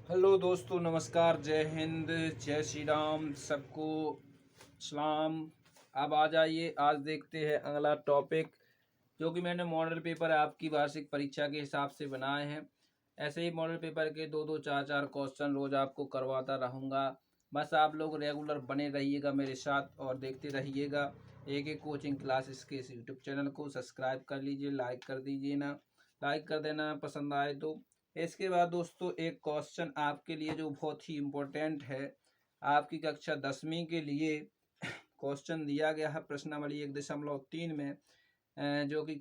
Hello दोस्तों, नमस्कार, जय हिंद, जय श्री राम, सबको सलाम। अब आ जाइए, आज देखते हैं अगला टॉपिक जो कि मैंने मॉडल पेपर आपकी वार्षिक परीक्षा के हिसाब से बनाए हैं। ऐसे ही मॉडल पेपर के दो दो चार चार क्वेश्चन रोज आपको करवाता रहूँगा। बस आप लोग रेगुलर बने रहिएगा मेरे साथ और देखते रहिएगा। एक एक कोचिंग क्लासेस के इस यूट्यूब चैनल को सब्सक्राइब कर लीजिए, लाइक कर दीजिए ना, लाइक कर देना पसंद आए तो। इसके बाद दोस्तों एक क्वेश्चन आपके लिए जो बहुत ही इम्पोर्टेंट है, आपकी कक्षा 10वीं के लिए क्वेश्चन दिया गया है प्रश्नावली 1.3 में, जो कि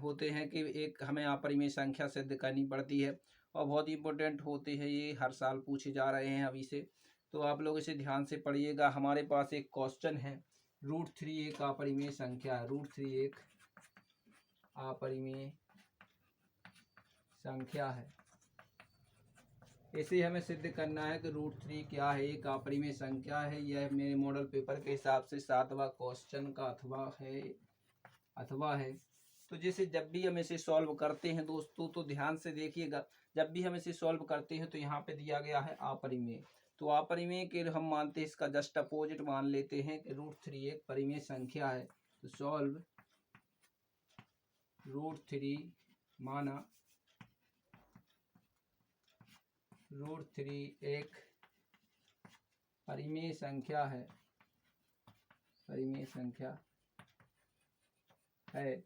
होते हैं कि एक हमें अपरिमेय संख्या सिद्ध करनी पड़ती है और बहुत ही इम्पोर्टेंट होते हैं, ये हर साल पूछे जा रहे हैं अभी से। तो आप लोग इसे ध्यान से पढ़िएगा। हमारे पास एक क्वेश्चन है, √3 एक अपरिमेय संख्या है। √3 एक अपरिमेय संख्या है। इसे हमें सिद्ध करना है कि √3 क्या है, एक अपरिमेय संख्या है। यह मेरे मॉडल पेपर के हिसाब से 7वां क्वेश्चन का अथवा है। तो जैसे जब भी हम इसे सॉल्व करते हैं दोस्तों, तो ध्यान से देखिएगा। जब भी हम इसे सॉल्व करते हैं तो यहाँ पे दिया गया है अपरिमेय। तो अपरिमेय के हम मानते हैं, इसका जस्ट अपोजिट मान लेते हैं कि √3 एक परिमेय संख्या है। तो सॉल्व √3 माना √3 एक परिमेय संख्या है, परिमेय संख्या है।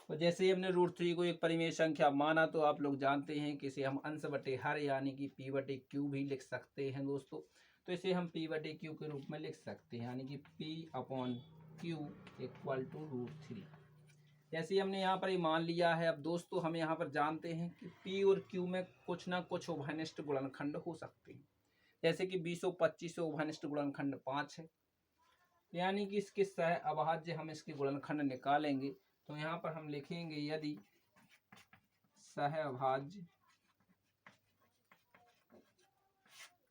तो जैसे ही हमने √3 को एक परिमेय संख्या माना, तो आप लोग जानते हैं कि इसे हम अंश बटे हर यानी कि P/Q भी लिख सकते हैं दोस्तों। तो इसे हम P/Q के रूप में लिख सकते हैं, यानी कि P/Q इक्वल टू √3। जैसे ही हमने यहाँ पर ये मान लिया है, अब दोस्तों हम यहाँ पर जानते हैं कि P और Q में कुछ ना कुछ उभयनिष्ठ गुणनखंड हो सकते हैं। जैसे कि 20 और 25 उभयनिष्ठ गुणनखंड 5 है, यानी कि इसके सह अभाज्य हम इसके गुणनखंड निकालेंगे। तो यहाँ पर हम लिखेंगे, यदि सह अभाज्य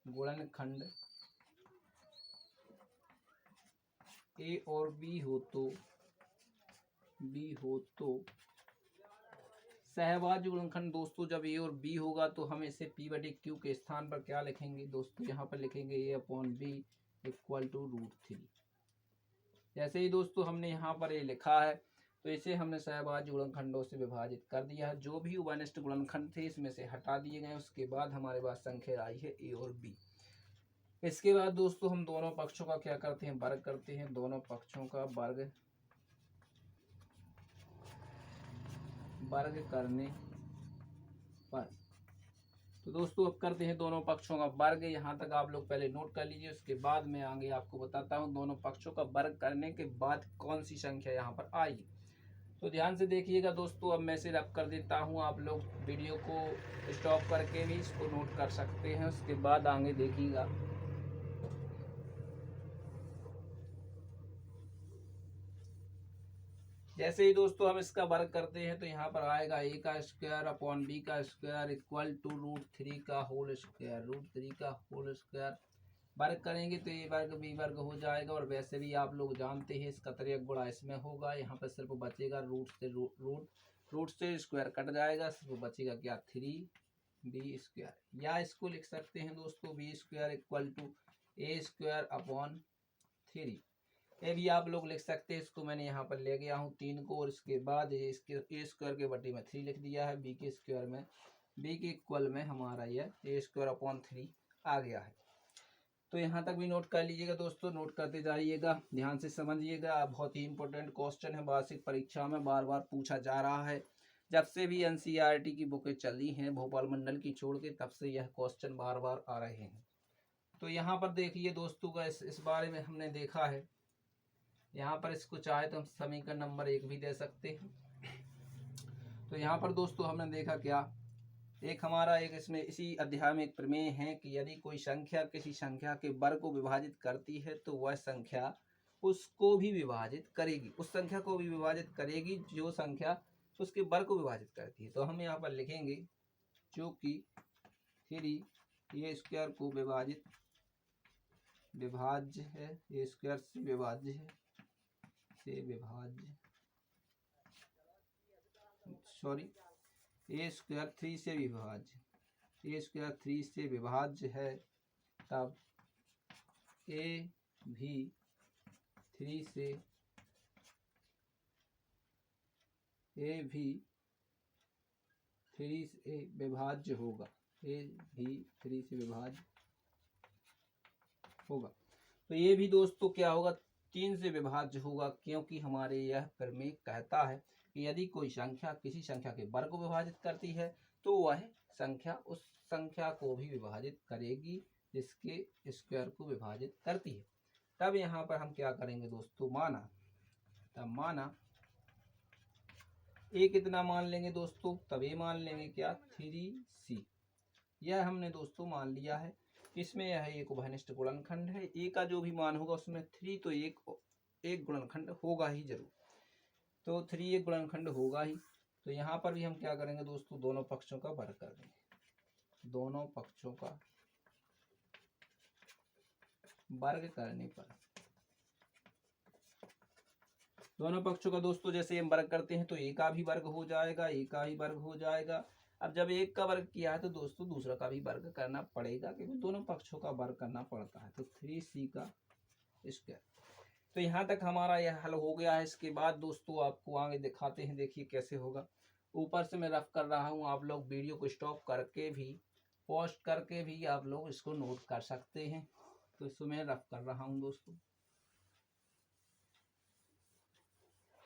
गुणनखंड A और B हो तो सहभाज्य गुणनखंड दोस्तों जब A और B होगा तो हम इसे P/Q के स्थान पर क्या लिखेंगे दोस्तों, यहाँ पर लिखेंगे A/B इक्वल टू √3। जैसे ही दोस्तों हमने यहाँ पर ये लिखा है, तो इसे हमने सहभाज्य गुणनखंडों से विभाजित कर दिया है। जो भी उभयनिष्ठ गुणनखंड थे इसमें से हटा दिए गए। उसके बाद हमारे पास संख्या आई है A और B। इसके बाद दोस्तों हम दोनों पक्षों का क्या करते हैं, वर्ग करते हैं। दोनों पक्षों का वर्ग करने पर, तो दोस्तों अब करते हैं दोनों पक्षों का वर्ग। यहाँ तक आप लोग पहले नोट कर लीजिए, उसके बाद मैं आगे आपको बताता हूँ दोनों पक्षों का वर्ग करने के बाद कौन सी संख्या यहाँ पर आएगी। तो ध्यान से देखिएगा दोस्तों। अब मैं इसे रब कर देता हूँ, आप लोग वीडियो को स्टॉप करके भी इसको नोट कर सकते हैं, उसके बाद आगे देखिएगा। जैसे ही दोस्तों हम इसका वर्ग करते हैं तो यहाँ पर आएगा A का स्क्वायर अपॉन B का स्क्वायर इक्वल टू √3 का होल स्क्वायर। √3 का होल स्क्वायर वर्ग करेंगे तो A वर्ग B वर्ग हो जाएगा। और वैसे भी आप लोग जानते हैं इसका त्रियक गुणा इसमें होगा। यहाँ पर सिर्फ बचेगा रूट से स्क्वायर कट जाएगा, सिर्फ बचेगा क्या, 3B स्क्वायर। या इसको लिख सकते हैं दोस्तों B square equal to A square upon 3। ये भी आप लोग लिख सकते हैं। इसको मैंने यहाँ पर ले गया हूँ 3 को, और इसके बाद इसके A स्क्वायर के बटे में 3 लिख दिया है। B के स्क्वायर में, B के इक्वल में हमारा यह A स्क्वायर अपॉन 3 आ गया है। तो यहाँ तक भी नोट कर लीजिएगा दोस्तों, नोट करते जाइएगा, ध्यान से समझिएगा। बहुत ही इंपॉर्टेंट क्वेश्चन है, वार्षिक परीक्षा में बार बार पूछा जा रहा है। जब से भी NCERT की बुकें चली हैं भोपाल मंडल की छोड़ के, तब से यह क्वेश्चन बार बार आ रहे हैं। तो यहाँ पर देखिए दोस्तों का इस बारे में हमने देखा है। यहाँ पर इसको चाहे तो हम समीकरण नंबर 1 भी दे सकते हैं। तो यहाँ पर दोस्तों हमने देखा क्या, एक हमारा एक इसमें इसी अध्याय में एक प्रमेय है कि यदि कोई संख्या किसी संख्या के वर्ग को विभाजित करती है तो वह संख्या उसको भी विभाजित करेगी, उस संख्या को भी विभाजित करेगी जो संख्या उसके वर्ग को विभाजित करती है। तो हम यहाँ पर लिखेंगे जो कि 3A स्क्वायर को विभाज्य है, A स्क्वायर से विभाज्य है, A स्क्वायर 3 से विभाज्य ए स्क्वायर 3 से विभाज्य है तब ए भी 3 से विभाज्य होगा। ए भी 3 से विभाज्य होगा। तो ये भी दोस्तों क्या होगा, 3 से विभाज्य होगा, क्योंकि हमारे यह प्रमेय कहता है कि यदि कोई संख्या किसी संख्या के वर्ग को विभाजित करती है तो वह संख्या उस संख्या को भी विभाजित करेगी जिसके स्क्वायर को विभाजित करती है। तब यहाँ पर हम क्या करेंगे दोस्तों, माना ए कितना मान लेंगे दोस्तों, तब ए मान लेंगे क्या 3c। यह हमने दोस्तों मान लिया है। इसमें यह एक उभयनिष्ठ गुणनखंड है। ए का जो भी मान होगा उसमें 3 तो एक गुणनखंड होगा ही जरूर, तो 3 एक गुणनखंड होगा ही। तो यहाँ पर भी हम क्या करेंगे दोस्तों, दोनों पक्षों का वर्ग कर देंगे। दोनों पक्षों का वर्ग करने पर दोनों पक्षों का दोस्तों जैसे हम वर्ग करते हैं तो एक का भी वर्ग हो जाएगा, एक का भी वर्ग हो जाएगा। अब जब एक का वर्ग किया है तो दोस्तों दूसरा का भी वर्ग करना पड़ेगा, क्योंकि दोनों पक्षों का वर्ग करना पड़ता है। तो 3c का स्क्वायर। तो यहाँ तक हमारा यह हल हो गया है। इसके बाद दोस्तों आपको आगे दिखाते हैं, देखिए कैसे होगा। ऊपर से मैं रफ कर रहा हूँ, आप लोग वीडियो को स्टॉप करके भी पॉस्ट करके भी आप लोग इसको नोट कर सकते हैं। तो इसको मैं रफ कर रहा हूँ दोस्तों।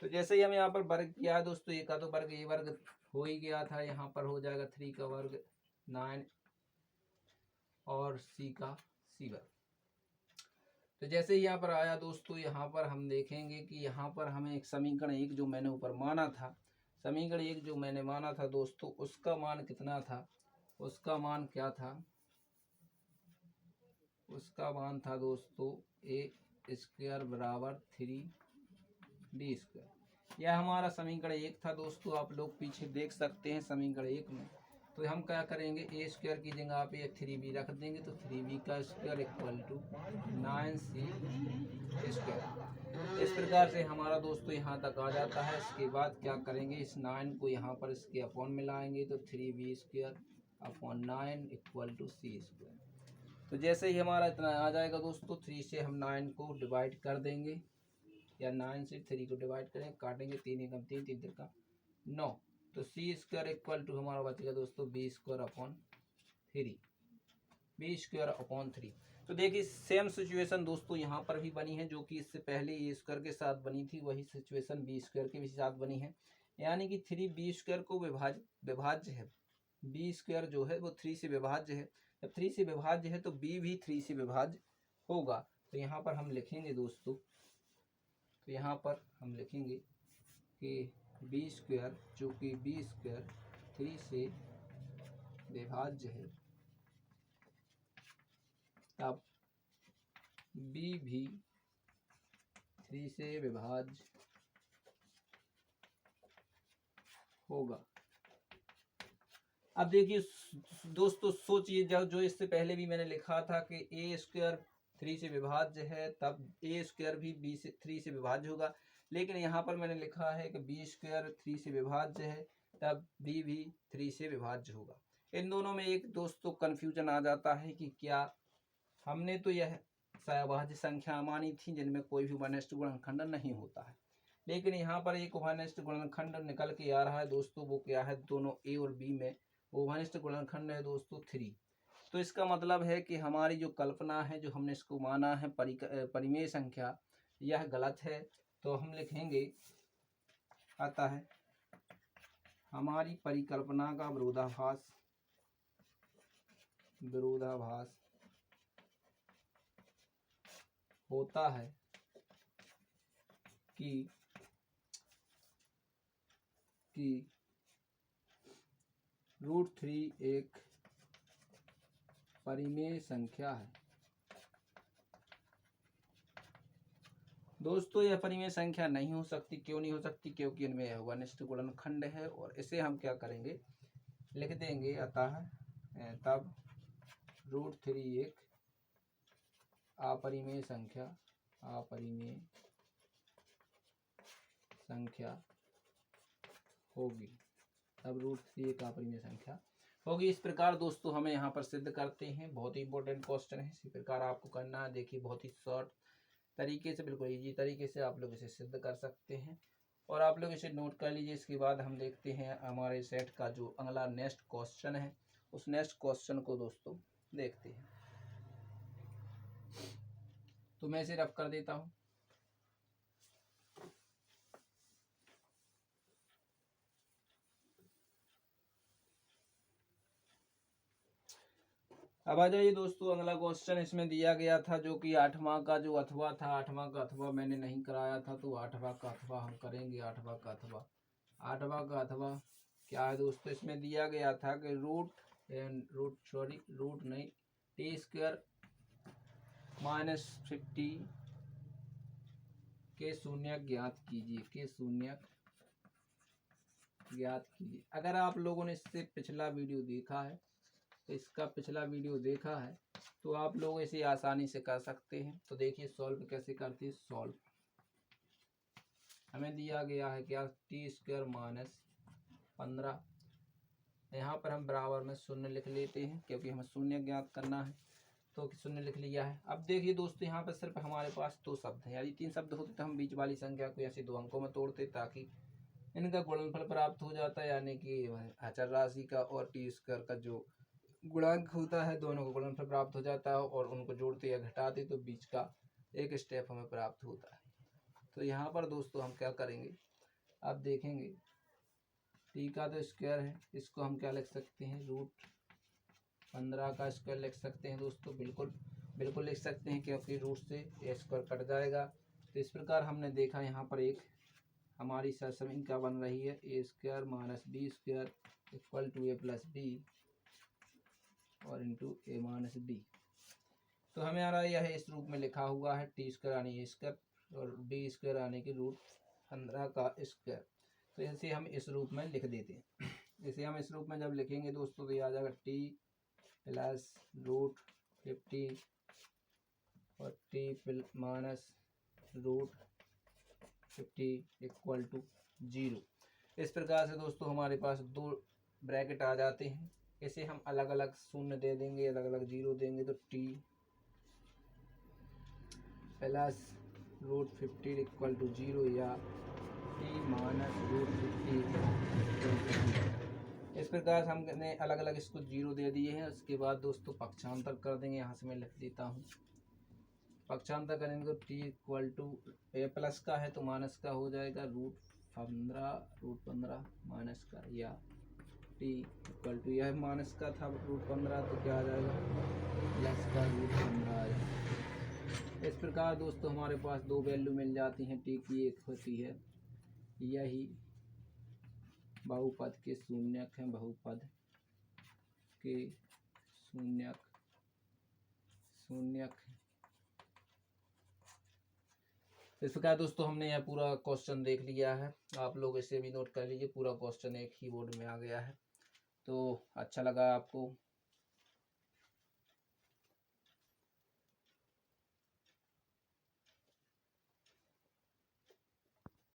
तो जैसे ही हम यहाँ पर वर्ग किया है दोस्तों, ए का तो वर्ग ए वर्ग हो ही गया था, यहाँ पर हो जाएगा 3 का वर्ग 9 और c का c वर्ग। तो जैसे ही यहाँ पर आया दोस्तों, यहाँ पर हम देखेंगे कि यहाँ पर हमें एक समीकरण एक जो मैंने ऊपर माना था, समीकरण एक जो मैंने माना था दोस्तों, उसका मान कितना था, उसका मान क्या था, उसका मान था दोस्तों ए स्क्वायर बराबर 3b स्क्वायर। यह हमारा समीकरण एक था दोस्तों, आप लोग पीछे देख सकते हैं समीकरण एक में। तो हम क्या करेंगे, ए स्क्वायर की जगह पे 3b रख देंगे, तो 3b का square equal to 9c square. इस प्रकार से हमारा दोस्तों यहाँ तक आ जाता है। इसके बाद क्या करेंगे, इस 9 को यहाँ पर इसके अपॉन मिलाएंगे, तो 3b square upon 9 equal to c square. तो जैसे ही हमारा इतना आ जाएगा दोस्तों, 3 से हम 9 को डिवाइड कर देंगे, या 9 से 3 को डिवाइड करें, काटेंगे 3 एकम 3 3 तिरका 9। तो c स्क्वायर इक्वल टू हमारा बचेगा दोस्तों b स्क्वायर अपॉन 3। तो देखिए सेम सिचुएशन दोस्तों यहाँ पर भी बनी है, जो कि इससे पहले ए स्क्वायर के साथ बनी थी, वही सिचुएशन बी स्क्वायर के भी साथ बनी है। यानी कि 3b स्क्वायर को विभाज्य है, b स्क्वायर जो है वो 3 से विभाज्य है। जब 3 से विभाज्य है तो b भी 3 से विभाज्य होगा। तो यहाँ पर हम लिखेंगे दोस्तों, तो यहाँ पर हम लिखेंगे कि b स्क्वायर जो कि b स्क्वायर 3 से विभाज्य है, तब b भी 3 से विभाज्य होगा। अब देखिए दोस्तों सोचिए, जो इससे पहले भी मैंने लिखा था कि ए स्क्वायर 3 से विभाज्य है, तब ए स्क्वायर भी b से 3 से विभाज्य होगा। लेकिन यहाँ पर मैंने लिखा है कि b स्क्वायर 3 से विभाज्य है, तब b भी 3 से विभाज्य होगा। इन दोनों में एक दोस्तों कन्फ्यूजन आ जाता है कि क्या हमने तो यह सहभाज्य संख्या मानी थी जिनमें कोई भी उभयनिष्ठ गुणनखंड नहीं होता है, लेकिन यहाँ पर एक उभयनिष्ठ गुणनखंड निकल के आ रहा है दोस्तों। वो क्या है, दोनों ए और बी में उभयनिष्ठ गुणनखंड है दोस्तों 3। तो इसका मतलब है कि हमारी जो कल्पना है, जो हमने इसको माना है परिमेय संख्या, यह गलत है। तो हम लिखेंगे, आता है हमारी परिकल्पना का विरोधाभास होता है कि √3 एक परिमेय संख्या है। दोस्तों यह परिमेय संख्या नहीं हो सकती। क्यों नहीं हो सकती? क्योंकि इनमें उभयनिष्ठ गुणनखंड है, और इसे हम क्या करेंगे, लिख देंगे, अतः तब √3 एक अपरिमेय संख्या होगी। तब √3 एक अपरिमेय संख्या होगी। इस प्रकार दोस्तों हमें यहाँ पर सिद्ध करते हैं। बहुत ही इंपॉर्टेंट क्वेश्चन है, इसी प्रकार आपको करना है। देखिए बहुत ही शॉर्ट तरीके से, बिल्कुल इजी तरीके से आप लोग इसे सिद्ध कर सकते हैं और आप लोग इसे नोट कर लीजिए। इसके बाद हम देखते हैं हमारे सेट का जो अगला नेक्स्ट क्वेश्चन है, उस नेक्स्ट क्वेश्चन को दोस्तों देखते हैं। तो मैं इसे रफ कर देता हूँ। अब आ जाइए दोस्तों, अगला क्वेश्चन इसमें दिया गया था जो कि 8वां का जो अथवा था। 8वां का अथवा मैंने नहीं कराया था, तो 8वां का अथवा हम करेंगे। 8वां का अथवा, 8वां का अथवा क्या है दोस्तों, इसमें दिया गया था कि रूट नहीं, t² - 50 के शून्यक ज्ञात कीजिए। के शून्यक ज्ञात कीजिए। अगर आप लोगों ने इससे पिछला वीडियो देखा है, इसका पिछला वीडियो देखा है, तो आप लोग इसे आसानी से कर सकते हैं। तो देखिए सॉल्व कैसे करते हैं। सॉल्व हमें दिया गया है क्या, t² - 15। यहाँ पर हम बराबर में शून्य लिख लेते हैं क्योंकि हमें शून्य ज्ञात करना है, तो शून्य लिख लिया है। अब देखिए दोस्तों, यहाँ पर सिर्फ हमारे पास 2 शब्द हैं। यदि 3 शब्द होते तो हम बीच वाली संख्या को ऐसे 2 अंकों में तोड़ते ताकि इनका गुणनफल प्राप्त हो जाता है, यानी कि अचर राशि का और t² का जो गुणांक होता है, दोनों को गुणनफल प्राप्त हो जाता है और उनको जोड़ते या घटाते तो बीच का एक स्टेप हमें प्राप्त होता है। तो यहाँ पर दोस्तों हम क्या करेंगे, आप देखेंगे t का तो स्क्वायर है, इसको हम क्या लिख सकते हैं, √15 का स्क्वायर लिख सकते हैं दोस्तों। बिल्कुल लिख सकते हैं क्योंकि रूट से a² कट जाएगा। तो इस प्रकार हमने देखा यहाँ पर एक हमारी समीकरण बन रही है, a² - b² = a + b और इंटू a - b। तो हमें आ रहा है यह इस रूप में लिखा हुआ है, t² यानी a² और b² आने की √15 का स्क्वायर। तो इसे हम इस रूप में लिख देते हैं। इसे हम इस रूप में जब लिखेंगे दोस्तों तो ये आ जाएगा t + √50 और t - √50 = 0। इस प्रकार से दोस्तों हमारे पास 2 ब्रैकेट आ जाते हैं। इसे हम अलग अलग शून्य दे देंगे, अलग अलग 0 देंगे, तो t + √50 = 0 या t - √50 = 0। इस प्रकार से हमने अलग अलग इसको 0 दे दिए हैं। उसके बाद दोस्तों पक्षांतर कर देंगे। यहाँ से मैं लिख देता हूँ, पक्षांतर करेंगे तो t a प्लस का है तो माइनस का हो जाएगा, √15 माइनस का, या t यह माइनस का था √15 तो क्या आ जाएगा, प्लस का √15 आ जाएगा। इस प्रकार दोस्तों हमारे पास 2 वैल्यू मिल जाती हैं t की। एक होती है यही बहुपद के शून्यक हैं, बहुपद के शून्यक इस प्रकार दोस्तों हमने यह पूरा क्वेश्चन देख लिया है। आप लोग इसे भी नोट कर लीजिए, पूरा क्वेश्चन एक ही बोर्ड में आ गया है। तो अच्छा लगा आपको